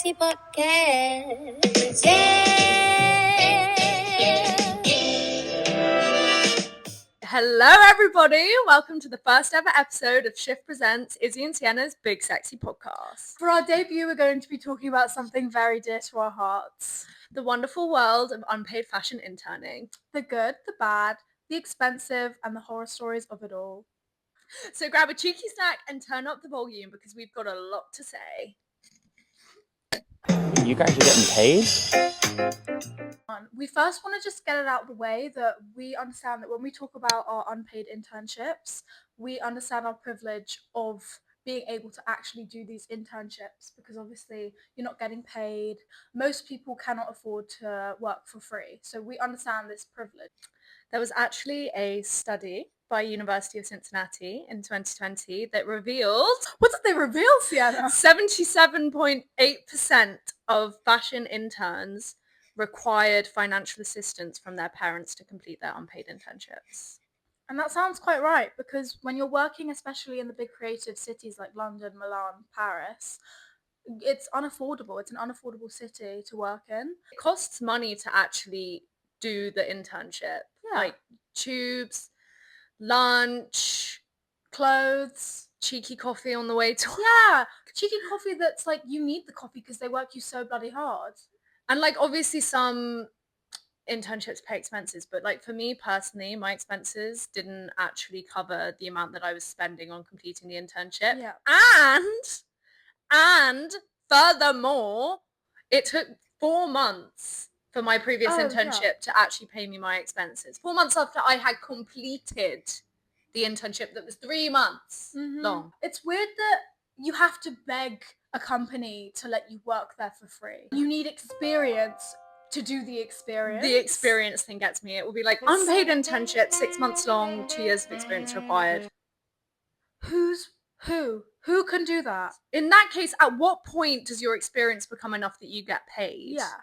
sexy podcast. Yeah. Hello everybody, welcome to the first ever episode of Shift Presents Izzy and Sienna's Big Sexy Podcast. For our debut, we're going to be talking about something very dear to our hearts. The wonderful world of unpaid fashion interning. The good, the bad, the expensive, and the horror stories of it all. So grab a cheeky snack and turn up the volume because we've got a lot to say. You guys are getting paid? We first want to just get it out of the way that we understand that when we talk about our unpaid internships, we understand our privilege of being able to actually do these internships because obviously you're not getting paid. Most people cannot afford to work for free. So we understand this privilege. There was actually a study by University of Cincinnati in 2020 that revealed... What did they reveal, Sienna? 77.8% of fashion interns required financial assistance from their parents to complete their unpaid internships. And that sounds quite right, because when you're working, especially in the big creative cities like London, Milan, Paris, it's unaffordable. It's an unaffordable city to work in. It costs money to actually do the internship. Yeah. Like tubes, lunch, Clothes. cheeky coffee on the way to... Yeah, cheeky coffee that's like, you need the coffee because they work you so bloody hard. And like obviously some internships pay expenses, but like for me personally, my expenses didn't actually cover the amount that I was spending on completing the internship. Yeah. And furthermore, it took 4 months for my previous internship to actually pay me my expenses. 4 months after I had completed the internship that was 3 months long. It's weird that you have to beg a company to let you work there for free. You need experience to do the experience. The experience thing gets me. It will be like unpaid internship, 6 months long, 2 years of experience required. Who can do that? In that case, at what point does your experience become enough that you get paid? Yeah.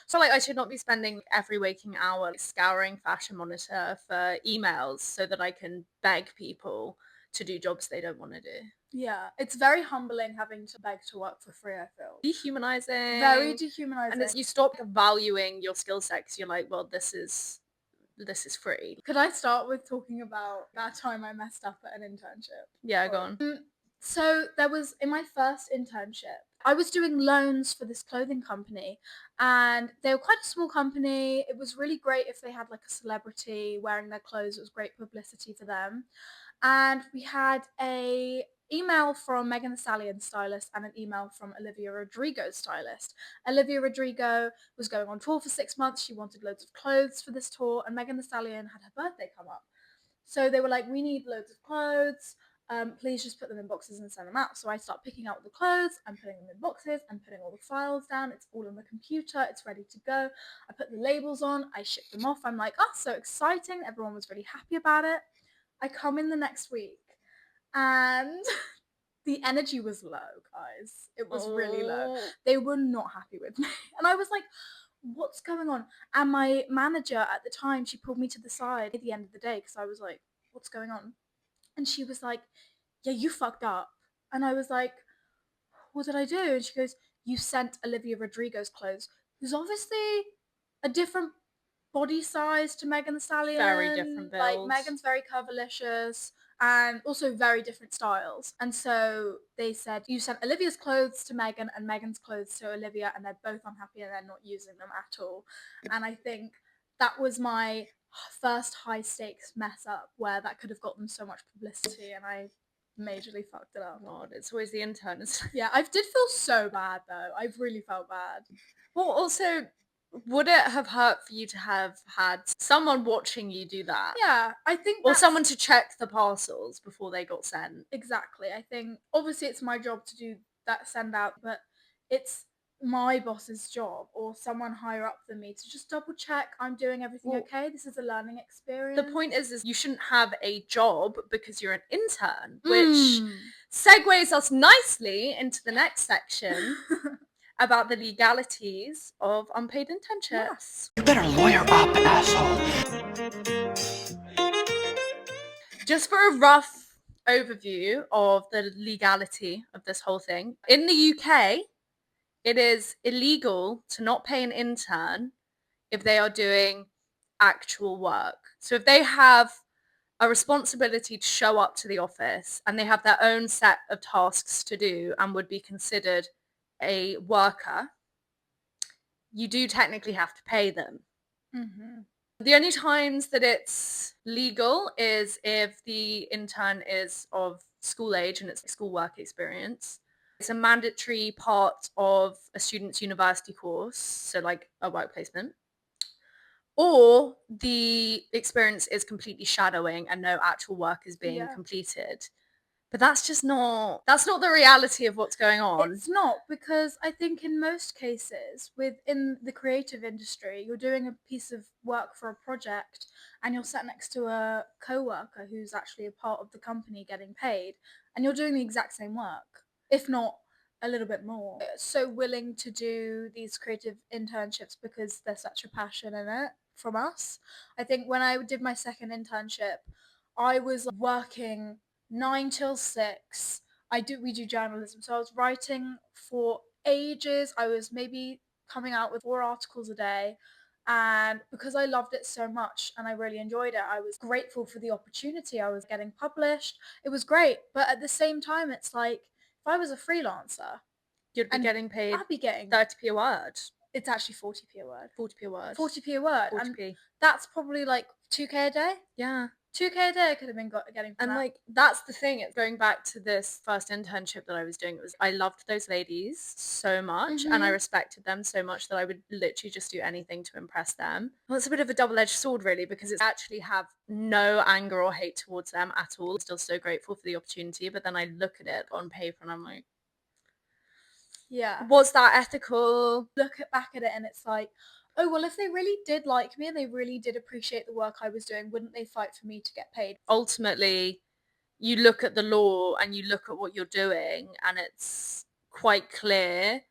So like I should not be spending every waking hour scouring Fashion Monitor for emails so that I can beg people to do jobs they don't want to do. Yeah, it's very humbling having to beg to work for free, I feel. Dehumanizing. Very dehumanizing. And you stop valuing your skill set because you're like, well, this is free. Could I start with talking about that time I messed up at an internship? Yeah, go on. So there was, in my first internship, I was doing loans for this clothing company, and they were quite a small company. It was really great if they had like a celebrity wearing their clothes. It was great publicity for them. And we had a email from Megan Thee Stallion stylist and an email from Olivia Rodrigo's stylist. Olivia Rodrigo was going on tour for 6 months. She wanted loads of clothes for this tour, and Megan Thee Stallion had her birthday come up. So they were like, we need loads of clothes. Please just put them in boxes and send them out. So I start picking out the clothes and putting them in boxes and putting all the files down. It's all on the computer. It's ready to go. I put the labels on. I ship them off. I'm like, oh, so exciting. Everyone was really happy about it. I come in the next week and the energy was low, guys. It was really low. They were not happy with me. And I was like, what's going on? And my manager at the time, she pulled me to the side at the end of the day because I was like, what's going on? And she was like, yeah, you fucked up. And I was like, what did I do? And she goes, you sent Olivia Rodrigo's clothes. There's obviously a different body size to Megan Thee Stallion. Very different build. Like, Megan's very curvilicious and also very different styles. And so they said, you sent Olivia's clothes to Megan and Megan's clothes to Olivia, and they're both unhappy and they're not using them at all. And I think that was my first high stakes mess up where that could have gotten so much publicity, and I majorly fucked it up. God, it's always the interns. Yeah, I did feel so bad though. I really felt bad. Well, also, would it have hurt for you to have had someone watching you do that? Yeah, I think or someone to check the parcels before they got sent. Exactly. I think obviously it's my job to do that send out, but it's my boss's job or someone higher up than me to just double check I'm doing everything okay. This is a learning experience. The point is you shouldn't have a job because you're an intern, which segues us nicely into the next section about the legalities of unpaid internships. You better lawyer up, asshole. Just for a rough overview of the legality of this whole thing, in the UK, it is illegal to not pay an intern if they are doing actual work. So if they have a responsibility to show up to the office and they have their own set of tasks to do and would be considered a worker, you do technically have to pay them. Mm-hmm. The only times that it's legal is if the intern is of school age and it's school work experience. It's a mandatory part of a student's university course, so like a work placement. Or the experience is completely shadowing and no actual work is being completed. But that's not the reality of what's going on. It's not, because I think in most cases within the creative industry, you're doing a piece of work for a project and you're sat next to a co-worker who's actually a part of the company getting paid, and you're doing the exact same work, if not a little bit more. So willing to do these creative internships because there's such a passion in it from us. I think when I did my second internship, I was working 9 till 6. We do journalism, so I was writing for ages. I was maybe coming out with 4 articles a day, and because I loved it so much and I really enjoyed it, I was grateful for the opportunity. I was getting published. It was great, but at the same time, it's like if I was a freelancer, You'd be getting paid I'd be getting 30p a word. It's actually 40p a word. 40p a word. 40p a word. 40p. And that's probably like 2k a day. Yeah. 2k a day I could have been getting from And that. like that's the thing. It's going back to this first internship that I was doing. I loved those ladies so much and I respected them so much that I would literally just do anything to impress them. Well, it's a bit of a double-edged sword really, because it's actually have no anger or hate towards them at all. I'm still so grateful for the opportunity, but then I look at it on paper and I'm like, yeah, was that ethical? Look back at it and it's like, oh, well, if they really did like me and they really did appreciate the work I was doing, wouldn't they fight for me to get paid? Ultimately, you look at the law and you look at what you're doing and it's quite clear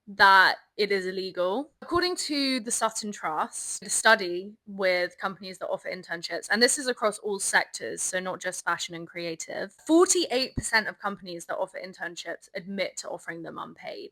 that it is illegal. According to the Sutton Trust, a study with companies that offer internships, and this is across all sectors, so not just fashion and creative, 48% of companies that offer internships admit to offering them unpaid.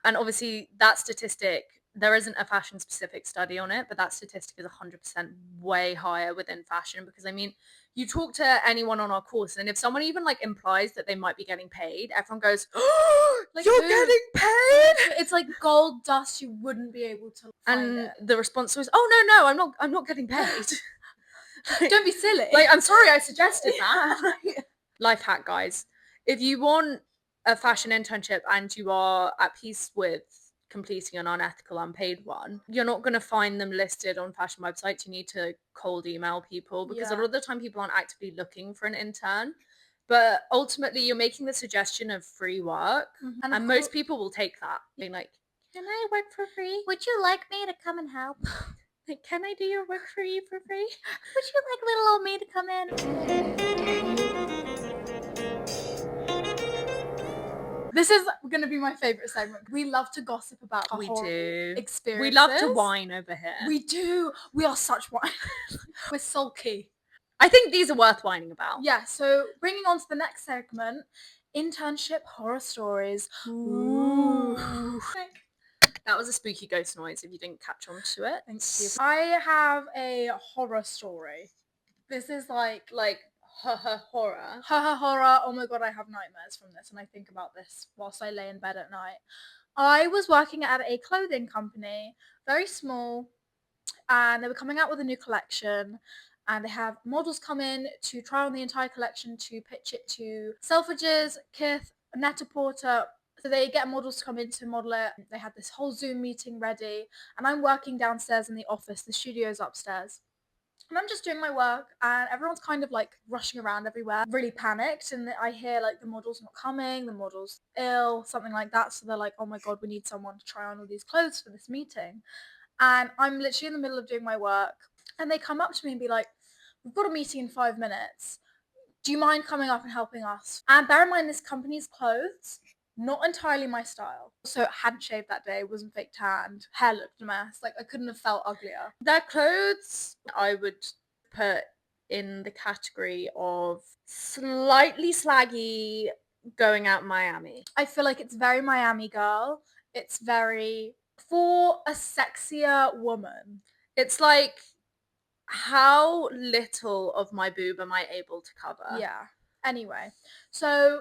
And obviously that statistic, there isn't a fashion specific study on it, but that statistic is 100% way higher within fashion, because I mean, you talk to anyone on our course and if someone even like implies that they might be getting paid, everyone goes, oh, like, you're getting paid? It's like gold dust. You wouldn't be able to find it. The response was, oh no, I'm not getting paid. Don't be silly. Like, I'm sorry I suggested that. Life hack, guys. If you want a fashion internship and you are at peace with completing an unethical unpaid one, you're not going to find them listed on fashion websites. You need to cold email people, because a lot of the time people aren't actively looking for an intern, but ultimately you're making the suggestion of free work, and most people will take that, being like, can I work for free? Would you like me to come and help? Like, can I do your work for you for free? Would you like little old me to come in? This is going to be my favourite segment. We love to gossip about our experiences. We love to whine over here. We do. We are such whine. We're sulky. I think these are worth whining about. Yeah, so bringing on to the next segment, internship horror stories. Ooh. That was a spooky ghost noise if you didn't catch on to it. Thank you. I have a horror story. This is like horror. Horror. Oh my god, I have nightmares from this and I think about this whilst I lay in bed at night. I was working at a clothing company, very small, and they were coming out with a new collection, and they have models come in to try on the entire collection to pitch it to Selfridges, Kith, Net-a-Porter. So they get models to come in to model it. They had this whole Zoom meeting ready, and I'm working downstairs in the office. The studio's upstairs. And I'm just doing my work and everyone's kind of like rushing around everywhere, really panicked, and I hear like the model's not coming, the model's ill, something like that. So they're like, oh my god, we need someone to try on all these clothes for this meeting. And I'm literally in the middle of doing my work and they come up to me and be like, we've got a meeting in 5 minutes. Do you mind coming up and helping us? And bear in mind, this company's clothes, not entirely my style. So hadn't shaved that day, wasn't fake tanned, hair looked a mess. Like I couldn't have felt uglier. Their clothes I would put in the category of slightly slaggy, going out in Miami. I feel like it's very Miami girl. It's very for a sexier woman. It's like, how little of my boob am I able to cover? Yeah. Anyway, so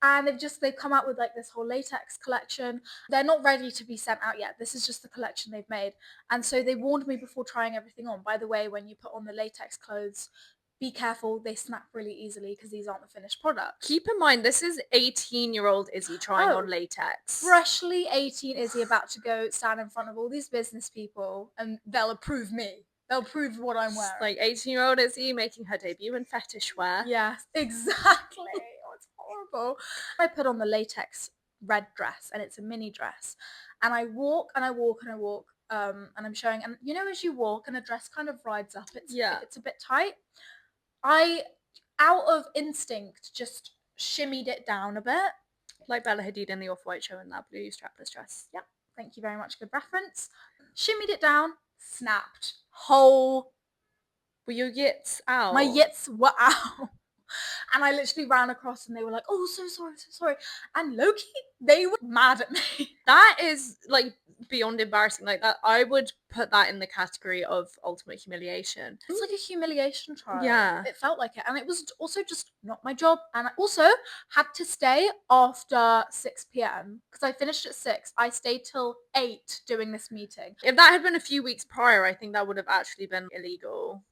and they've come out with like this whole latex collection. They're not ready to be sent out yet. This is just the collection they've made. And so they warned me before trying everything on. By the way, when you put on the latex clothes, be careful, they snap really easily because these aren't the finished product. Keep in mind, this is 18-year-old Izzy trying on latex. Freshly 18 Izzy about to go stand in front of all these business people and they'll approve me. They'll approve what I'm wearing. Like 18-year-old Izzy making her debut in fetish wear. Yes, exactly. Oh, it's horrible. I put on the latex red dress and it's a mini dress. And I walk and I walk and I walk and I'm showing, and you know, as you walk and a dress kind of rides up, it's a bit tight. I, out of instinct, just shimmied it down a bit. Like Bella Hadid in the Off-White show in that blue strapless dress. Yep, thank you very much, good reference. Shimmied it down, snapped. Whole. Were your yits out? My yits were out. And I literally ran across and they were like, oh, so sorry. And low-key, they were mad at me. That is like beyond embarrassing. Like that, I would put that in the category of ultimate humiliation. It's like a humiliation trial. Yeah. It felt like it. And it was also just not my job. And I also had to stay after 6 p.m. because I finished at 6. I stayed till 8 doing this meeting. If that had been a few weeks prior, I think that would have actually been illegal.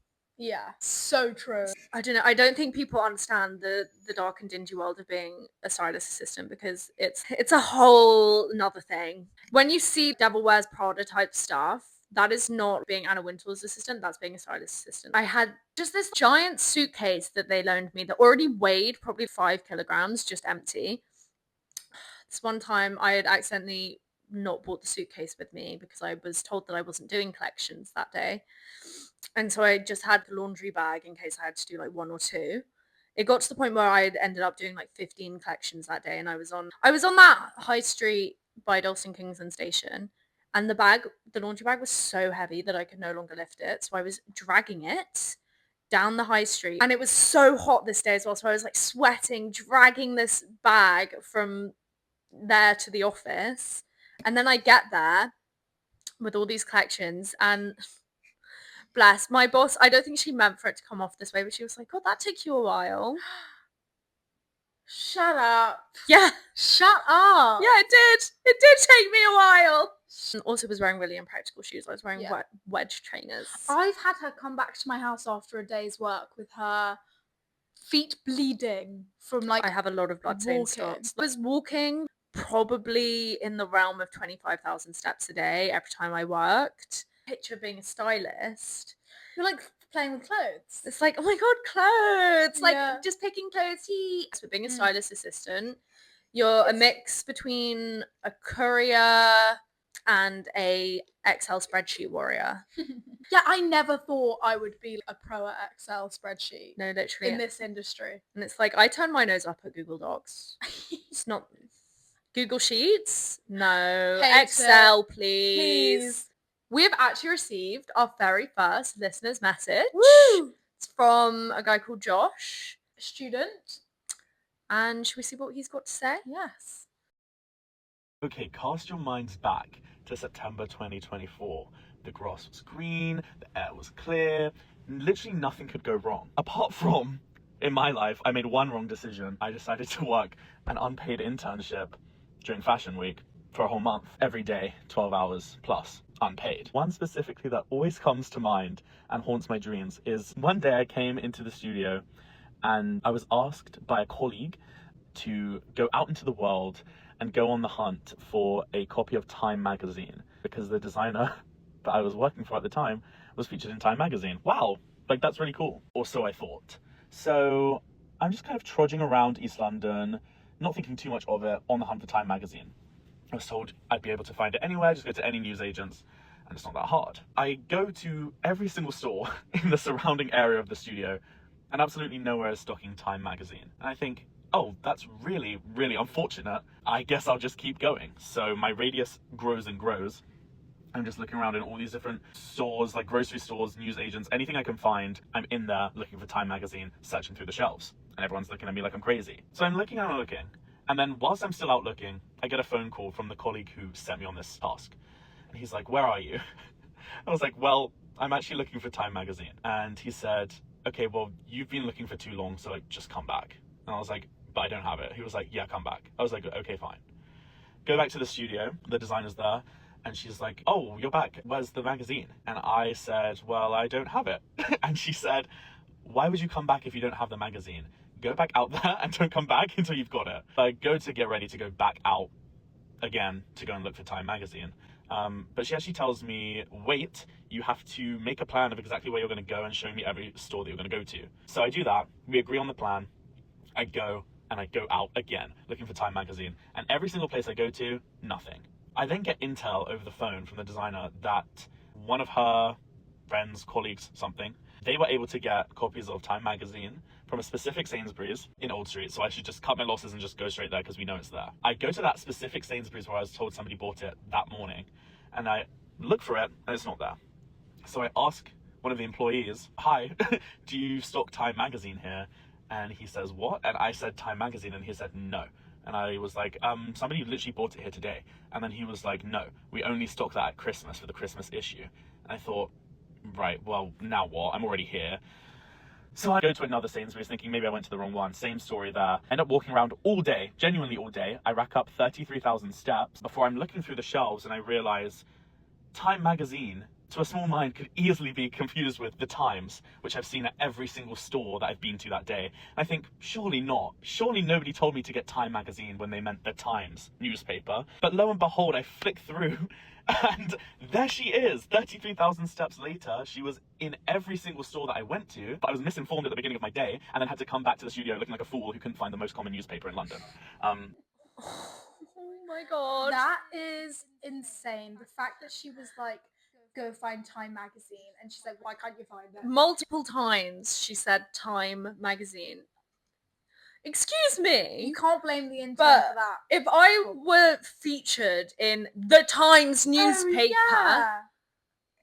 Yeah, so true. I don't know. I don't think people understand the dark and dingy world of being a stylist assistant because it's a whole another thing. When you see Devil Wears Prada type stuff, that is not being Anna Wintour's assistant, that's being a stylist assistant. I had just this giant suitcase that they loaned me that already weighed probably 5 kilograms, just empty. This one time I had accidentally not brought the suitcase with me because I was told that I wasn't doing collections that day. And so I just had the laundry bag in case I had to do like 1 or 2. It got to the point where I ended up doing like 15 collections that day, and I was on that high street by Dalston Kingsland station, and the laundry bag was so heavy that I could no longer lift it. So I was dragging it down the high street, and it was so hot this day as well. So I was like sweating, dragging this bag from there to the office. And then I get there with all these collections, and bless my boss, I don't think she meant for it to come off this way, but she was like, God, that took you a while. Shut up. Yeah. Shut up. Yeah, it did. It did take me a while. And also was wearing really impractical shoes. I was wearing wedge trainers. I've had her come back to my house after a day's work with her feet bleeding from like I have a lot of blood stain spots. I was walking probably in the realm of 25,000 steps a day every time I worked. Picture of being a stylist. You're like playing with clothes. It's like, oh my god, clothes! Like just picking clothes. But being a stylist assistant, you're a mix between a courier and a Excel spreadsheet warrior. Yeah, I never thought I would be a pro at Excel spreadsheet. No, literally. In this industry. And it's like, I turn my nose up at Google Docs. It's not Google Sheets. No. Excel, please. We have actually received our very first listener's message. Woo! It's from a guy called Josh. A student. And should we see what he's got to say? Yes. Okay, cast your minds back to September 2024. The grass was green, the air was clear, literally nothing could go wrong. Apart from, in my life, I made one wrong decision. I decided to work an unpaid internship during Fashion Week for a whole month, every day, 12 hours plus, unpaid. One specifically that always comes to mind and haunts my dreams is one day I came into the studio and I was asked by a colleague to go out into the world and go on the hunt for a copy of Time magazine because the designer that I was working for at the time was featured in Time magazine. Wow, like that's really cool. Or so I thought. So I'm just kind of trudging around East London, not thinking too much of it, on the hunt for Time magazine. I was told I'd be able to find it anywhere, just go to any newsagents, and it's not that hard. I go to every single store in the surrounding area of the studio, and absolutely nowhere is stocking Time magazine. And I think, oh, that's really, really unfortunate. I guess I'll just keep going. So my radius grows and grows. I'm just looking around in all these different stores, like grocery stores, news agents, anything I can find. I'm in there looking for Time magazine, searching through the shelves. And everyone's looking at me like I'm crazy. So I'm looking and looking. And then whilst I'm still out looking, I get a phone call from the colleague who sent me on this task. And he's like, where are you? I was like, well, I'm actually looking for Time magazine. And he said, okay, well, you've been looking for too long, so like, just come back. And I was like, but I don't have it. He was like, yeah, come back. I was like, okay, fine. Go back to the studio, the designer's there, and she's like, oh, you're back. Where's the magazine? And I said, well, I don't have it. And she said, why would you come back if you don't have the magazine? Go back out there and don't come back until you've got it. I go to get ready to go back out again to go and look for Time magazine. But she actually tells me, wait, you have to make a plan of exactly where you're going to go and show me every store that you're going to go to. So I do that. We agree on the plan. I go and I go out again looking for Time magazine. And every single place I go to, nothing. I then get intel over the phone from the designer that one of her friends, colleagues, something, they were able to get copies of Time magazine from a specific Sainsbury's in Old Street, so I should just cut my losses and just go straight there because we know it's there. I go to that specific Sainsbury's where I was told somebody bought it that morning, and I look for it, and it's not there. So I ask one of the employees, hi, do you stock Time magazine here? And he says, what? And I said Time magazine, and he said, no. And I was like, somebody literally bought it here today. And then he was like, no, we only stock that at Christmas for the Christmas issue. And I thought, right, well, now what? I'm already here. So I go to another Sainsbury's thinking maybe I went to the wrong one. Same story there. End up walking around all day, genuinely all day. I rack up 33,000 steps before I'm looking through the shelves and I realize Time magazine, to a small mind, could easily be confused with The Times, which I've seen at every single store that I've been to that day. And I think, surely not. Surely nobody told me to get Time magazine when they meant The Times newspaper. But lo and behold, I flick through and there she is, 33,000 steps later. She was in every single store that I went to, but I was misinformed at the beginning of my day and then had to come back to the studio looking like a fool who couldn't find the most common newspaper in London. Oh my god. That is insane. The fact that she was like, go find Time magazine, and she's like, why can't you find it? Multiple times she said Time magazine. Excuse me. You can't blame the intern But for that. if I were featured in the Times newspaper, Yeah.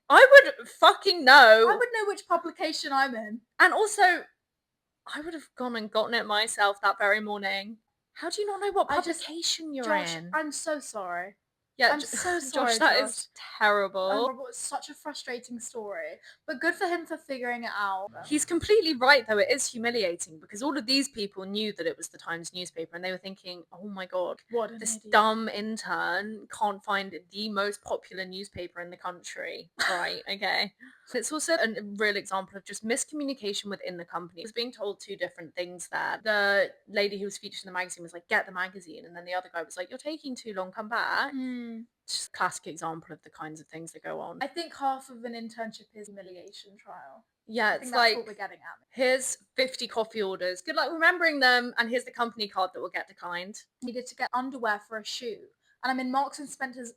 I would fucking know. I would know which publication I'm in. And also, I would have gone and gotten it myself that very morning. How do you not know what I just- publication you're Josh, in? I'm so sorry. Yeah, I'm so sorry, Josh, that Josh. is terrible. It was such a frustrating story, but good for him for figuring it out. He's completely right, though. It is humiliating because all of these people knew that it was the Times newspaper and they were thinking, oh my god, What an this idiot. dumb intern can't find the most popular newspaper in the country. Right, okay. It's also a real example of just miscommunication within the company. I was being told two different things there. The lady who was featured in the magazine was like, get the magazine. And then the other guy was like, you're taking too long, come back. It's just a classic example of the kinds of things that go on. I think half of an internship is humiliation trial. Yeah, I it's think that's like, what we're getting at. here's 50 coffee orders. Good luck remembering them. And here's the company card that will get declined. Needed to get underwear for a shoe. And I'm in Marks and Spencer's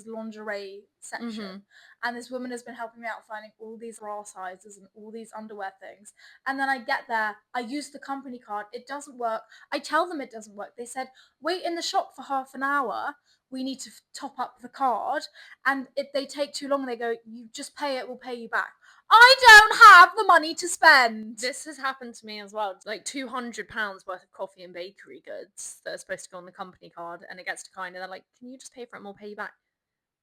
lingerie section. And this woman has been helping me out finding all these bra sizes and all these underwear things. And then I get there, I use the company card, it doesn't work. I tell them it doesn't work. They said, wait in the shop for half an hour. We need to top up the card. And if they take too long, they go, you just pay it, we'll pay you back. I don't have the money to spend. This has happened to me as well. Like £200 worth of coffee and bakery goods that are supposed to go on the company card, and it gets declined, and they're like, can you just pay for it and we'll pay you back?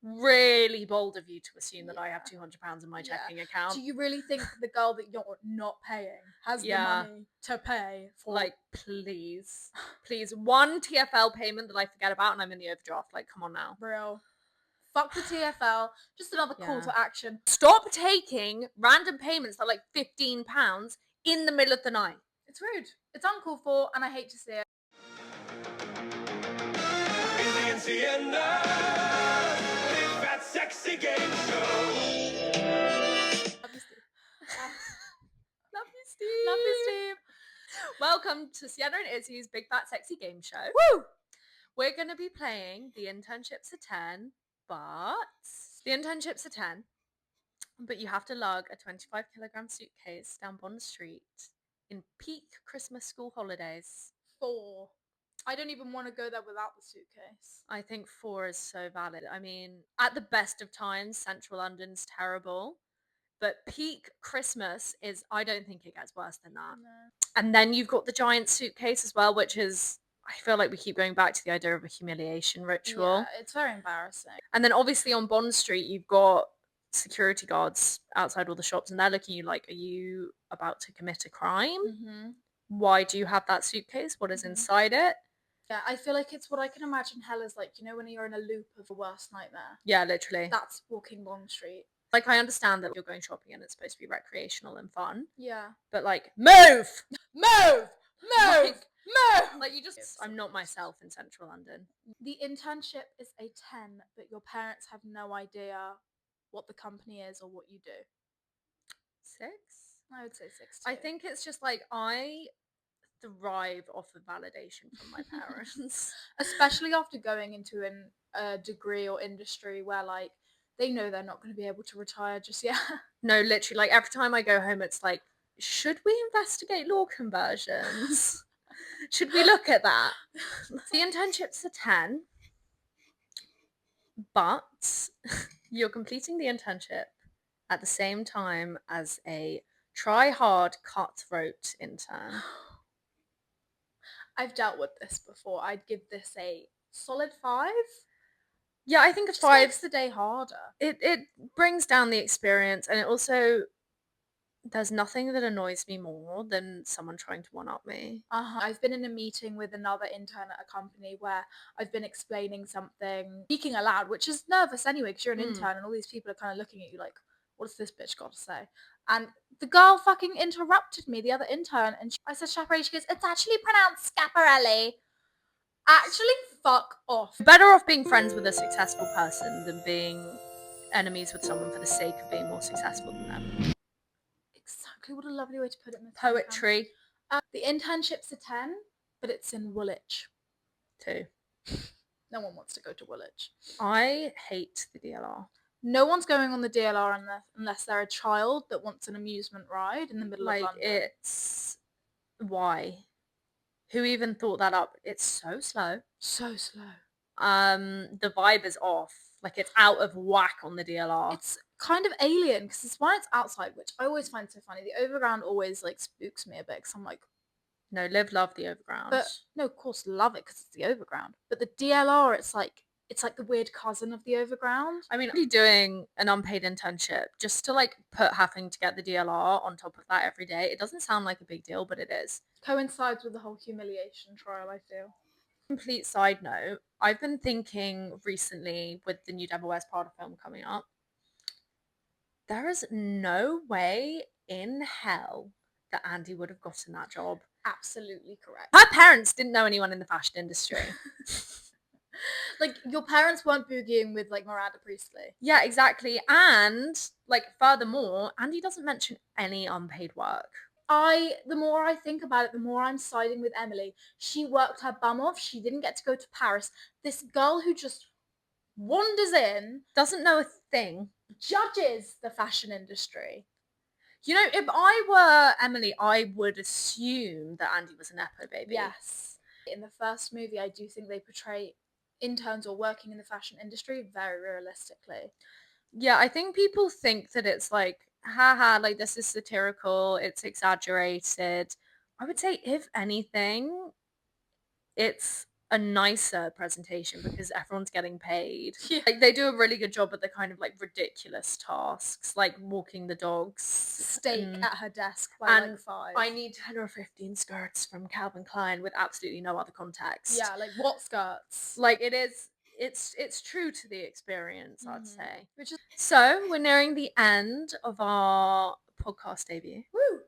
Really bold of you to assume that I have £200 in my checking account. Do you really think the girl that you're not paying has the money to pay for? Like, please. Please. One TFL payment that I forget about and I'm in the overdraft. Like, come on now. Real. Fuck the TFL. Just another call to action. Stop taking random payments that are like £15 in the middle of the night. It's rude. It's uncalled for, and I hate to see it. Izzy and Sienna, big fat sexy game show. Love you, Steve. Love you, Steve. Welcome to Sienna and Izzy's Big Fat Sexy Game Show. Woo! We're going to be playing the internships are 10, but the internships are 10, but you have to lug a 25-kilogram suitcase down Bond Street in peak Christmas school holidays. 4. I don't even want to go there without the suitcase. I think 4 is so valid. I mean, at the best of times, central London's terrible. But peak Christmas is, I don't think it gets worse than that. No. And then you've got the giant suitcase as well, which is, I feel like we keep going back to the idea of a humiliation ritual. Yeah, it's very embarrassing. And then obviously on Bond Street, you've got security guards outside all the shops and they're looking at you like, are you about to commit a crime? Mm-hmm. Why do you have that suitcase? What is Mhm. inside it? Yeah, I feel like it's what I can imagine hell is like, you know, when you're in a loop of a worst nightmare. Yeah, literally. That's walking Bond Street. Like, I understand that you're going shopping and it's supposed to be recreational and fun, Yeah. but like, move! Move! Move! Like, Move! Like, you just, I'm not myself in central London. The internship is a 10, but your parents have no idea what the company is or what you do. 6? I would say 6 I too. think it's just like, I thrive off of validation from my parents. Especially after going into a degree or industry where like they know they're not going to be able to retire just yet. No, literally, like every time I go home, it's like, should we investigate law conversions? Should we look at that? The internship's a 10, but you're completing the internship at the same time as a try-hard, cutthroat intern. I've dealt with this before. I'd give this a solid 5. Yeah, I think a Just 5. makes the day harder. It brings down the experience, and it also, there's nothing that annoys me more than someone trying to one-up me. I've been in a meeting with another intern at a company where I've been explaining something, speaking aloud, which is nervous anyway because you're an intern and all these people are kind of looking at you like, what has this bitch got to say? And the girl fucking interrupted me, the other intern, and I said chaperone. She goes, it's actually pronounced scaparelli. Actually, fuck off. Better off being friends with a successful person than being enemies with someone for the sake of being more successful than them. Exactly, what a lovely way to put it. Miss Poetry. The internship's a 10, but it's in Woolwich. 2. No one wants to go to Woolwich. I hate the DLR. No one's going on the DLR unless they're a child that wants an amusement ride in the middle of Like, London. it's... Why? Who even thought that up? It's so slow. So slow. The vibe is off. Like, it's out of whack on the DLR. It's kind of alien because it's when it's outside, which I always find so funny. The overground always like spooks me a bit because I'm like, No, love the overground. but no, of course, love it because it's the overground. But the DLR, it's like the weird cousin of the overground. I mean, I'm doing an unpaid internship just to like put having to get the DLR on top of that every day. It doesn't sound like a big deal, but it is. Coincides with the whole humiliation trial, I feel. Complete side note, I've been thinking recently with the new Devil Wears Prada film coming up, there is no way in hell that Andy would have gotten that job. Absolutely correct. Her parents didn't know anyone in the fashion industry. Like, your parents weren't boogieing with like Miranda Priestley. Yeah, exactly. And like, furthermore, Andy doesn't mention any unpaid work. The more I think about it, the more I'm siding with Emily. She worked her bum off. She didn't get to go to Paris. This girl who just wanders in, Doesn't know a thing. judges the fashion industry. You know, if I were Emily, I would assume that Andy was a Nepo baby. Yes. In the first movie, I do think they portray interns or working in the fashion industry very realistically. Yeah, I think people think that it's like, haha, like this is satirical, it's exaggerated. I would say, if anything, it's a nicer presentation because everyone's getting paid. Yeah. Like, they do a really good job at the kind of like ridiculous tasks, like walking the dogs. Steak and at her desk by and like 5. I need 10 or 15 skirts from Calvin Klein with absolutely no other context. Yeah, like what skirts? Like, it is, it's true to the experience, I'd Mhm. say. Which is So we're nearing the end of our podcast debut. woo.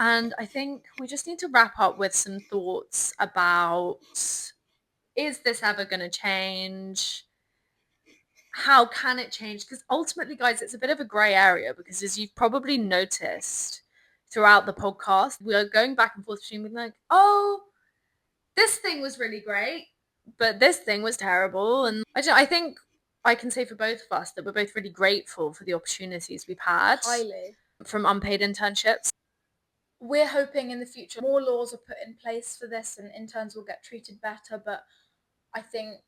And I think we just need to wrap up with some thoughts about, is this ever going to change? How can it change? Because ultimately, guys, it's a bit of a grey area because, as you've probably noticed throughout the podcast, we are going back and forth between being like, oh, this thing was really great, but this thing was terrible. And I think I can say for both of us that we're both really grateful for the opportunities we've had Highly. from unpaid internships. we're hoping in the future more laws are put in place for this and interns will get treated better, but I think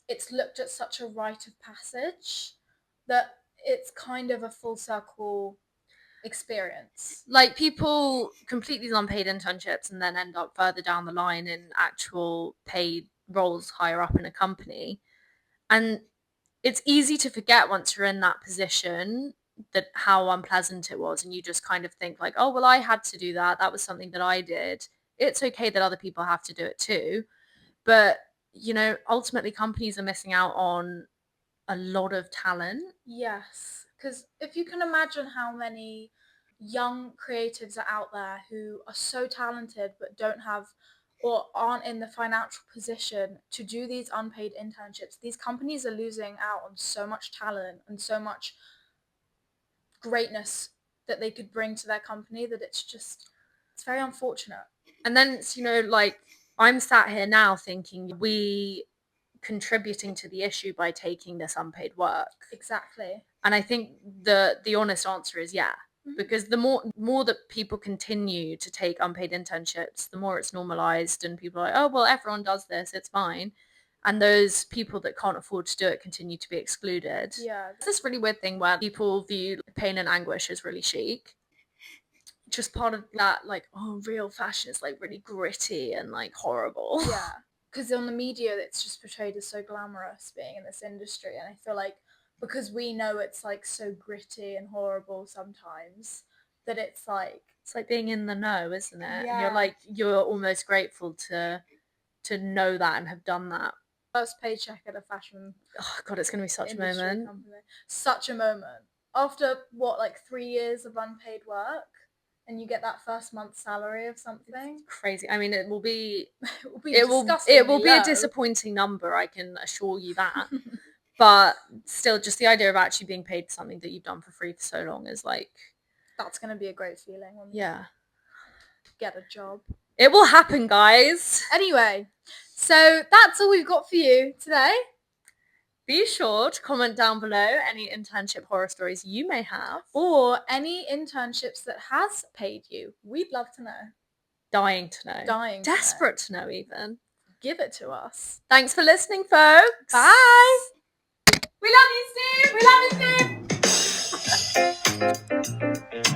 it's looked at such a rite of passage that it's kind of a full circle experience. Like, people complete these unpaid internships and then end up further down the line in actual paid roles higher up in a company. And it's easy to forget once you're in that position that how unpleasant it was, and you just kind of think like, oh, well, I had to do that. That was something that I did. It's okay that other people have to do it too. But, you know, ultimately companies are missing out on a lot of talent. Yes, because if you can imagine how many young creatives are out there who are so talented but don't have or aren't in the financial position to do these unpaid internships, these companies are losing out on so much talent and so much greatness that they could bring to their company that it's very unfortunate. And then it's, you know, like, I'm sat here now thinking, we contributing to the issue by taking this unpaid work? Exactly. And I think the honest answer is yeah. Because the more that people continue to take unpaid internships, the more it's normalized and people are like, oh, well, everyone does this, it's fine. And those people that can't afford to do it continue to be excluded. Yeah. It's this really weird thing where people view pain and anguish as really chic. Just part of that, like, oh, real fashion is like really gritty and like horrible. Yeah. Because on the media, it's just portrayed as so glamorous being in this industry. And I feel like because we know it's like so gritty and horrible sometimes that it's like being in the know, isn't it? Yeah. And you're like, you're almost grateful to know that and have done that. first paycheck at a fashion Oh god, it's gonna be such a industry moment. company. Such a moment. After what, like 3 years of unpaid work, and you get that first month's salary of something. Crazy. I mean, it will be It will be it will be a low. disappointing number, I can assure you that. But still, just the idea of actually being paid for something that you've done for free for so long is like, That's gonna be a great feeling when you yeah, get a job. it will happen, guys. Anyway, so that's all we've got for you today. Be sure to comment down below any internship horror stories you may have. Or any internships that has paid you. We'd love to know. Dying to know. Dying to know. Desperate to know, even. Give it to us. Thanks for listening, folks. Bye. We love you, Steve. We love you, Steve.